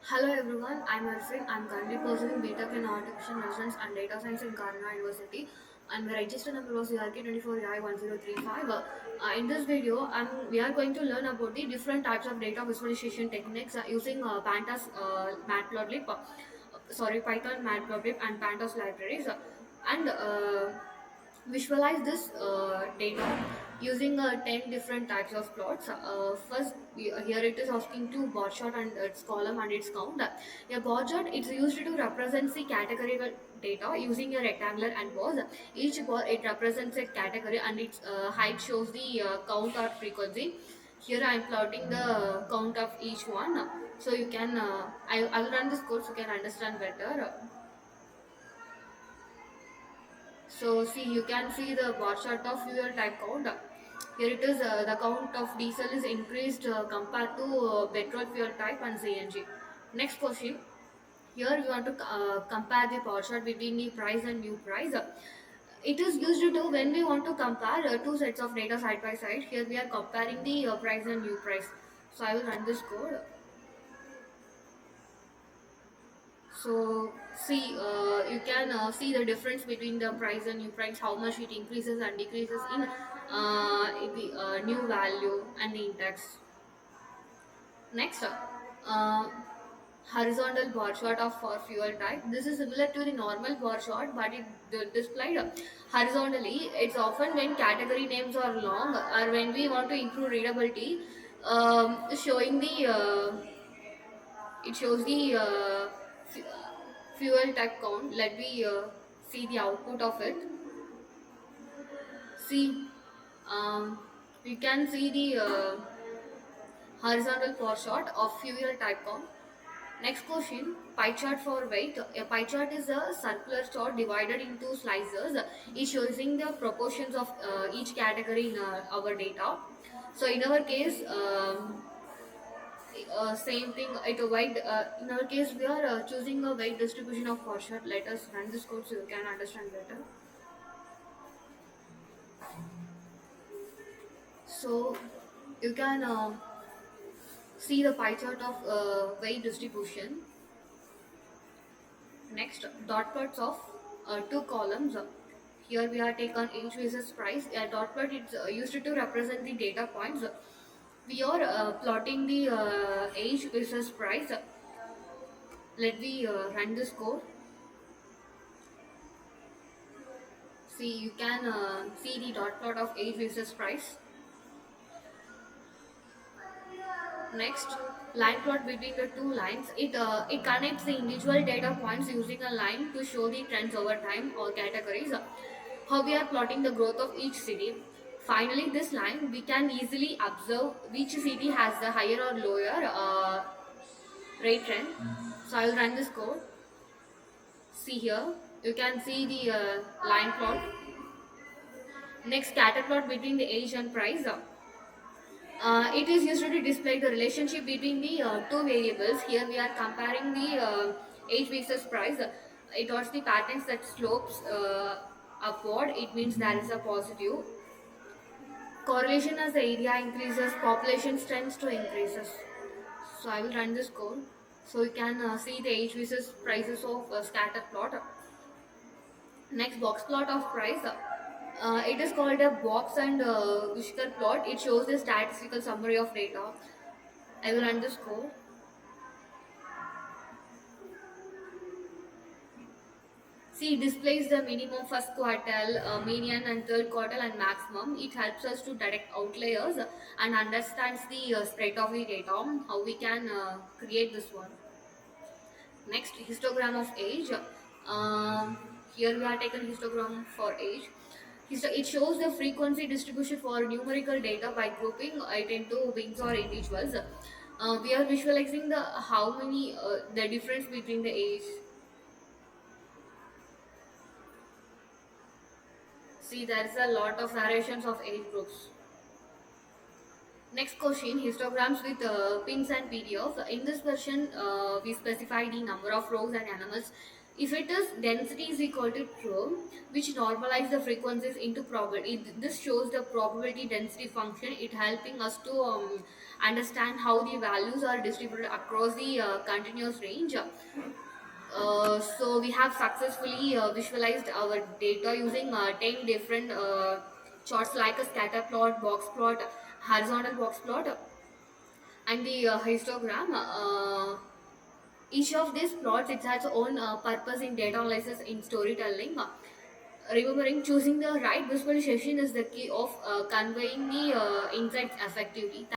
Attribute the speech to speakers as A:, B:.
A: Hello everyone, I'm Arfin. I'm currently pursuing BTech in Artificial Intelligence and Data Science in Karna University, and my register number was ERK24I1035. In this video, we are going to learn about the different types of data visualization techniques using Pandas, Matplotlib, Python, Matplotlib, and Pandas libraries, and visualize this data using 10 different types of plots. First, here it is asking to bar chart and its column and its count. A bar chart is used to represent the categorical data using a rectangular and bars. Each bar it represents a category and its height shows the count or frequency. Here I am plotting the count of each one. So you can, I'll run this code so you can understand better. So see, you can see the bar chart of fuel type count. Here it is, the count of diesel is increased compared to petrol fuel type and CNG. Next question. Here we want to compare the bar chart between the price and new price. It is used to when we want to compare two sets of data side by side. Here we are comparing the price and new price. So I will run this code. So see, you can see the difference between the price and new price, how much it increases and decreases in the new value and the index. Next, horizontal bar chart of for fuel type. This is similar to the normal bar chart, but it displayed horizontally. It's often when category names are long or when we want to improve readability, showing the it shows the fuel type count. Let me see the output of it. See, um, we can see the horizontal bar chart of fuel type count. Next question, pie chart for weight. A pie chart is a circular chart divided into slices. It shows the proportions of each category in our data. So in our case, same thing. In our case, we are choosing a weight distribution of bar chart. Let us run this code so you can understand better. So you can see the pie chart of weight distribution. Next, dot plots of two columns. Here we are taken age versus price. A dot plot is used to represent the data points. We are plotting the age versus price. Let me run this code. See, you can see the dot plot of age versus price. Next, line plot between the two lines. It connects the individual data points using a line to show the trends over time or categories. How we are plotting the growth of each city. Finally, this line we can easily observe which city has the higher or lower rate trend. So I will run this code. See here, you can see the line plot. Next, scatter plot between the age and price. It is used to display the relationship between the two variables. Here we are comparing the age versus price. It was the patterns that slopes upward. It means there is a positive correlation. As the area increases, population tends to increases. So I will run this code. So you can see the age versus prices of scatter plot. Next, box plot of price. It is called a box and whisker plot. It shows the statistical summary of data. I will run this code. See, it displays the minimum first quartile, median and third quartile and maximum. It helps us to detect outliers and understands the spread of the data, how we can create this one. Next, histogram of age. Um, Here we are taken histogram for age. It shows the frequency distribution for numerical data by grouping it into wings or individuals. We are visualizing the how many the difference between the age. See, there is a lot of variations of age groups. Next question, histograms with pins and PDF. In this version, we specify the number of rows and elements If it is density is equal to true, which normalize the frequencies into probability. This shows the probability density function. It helping us to understand how the values are distributed across the continuous range. So we have successfully visualized our data using 10 different charts like a scatter plot, box plot, horizontal box plot, and the histogram. Each of these plots it has own purpose in data analysis in storytelling. Remembering choosing the right visualization is the key of conveying the insights effectively.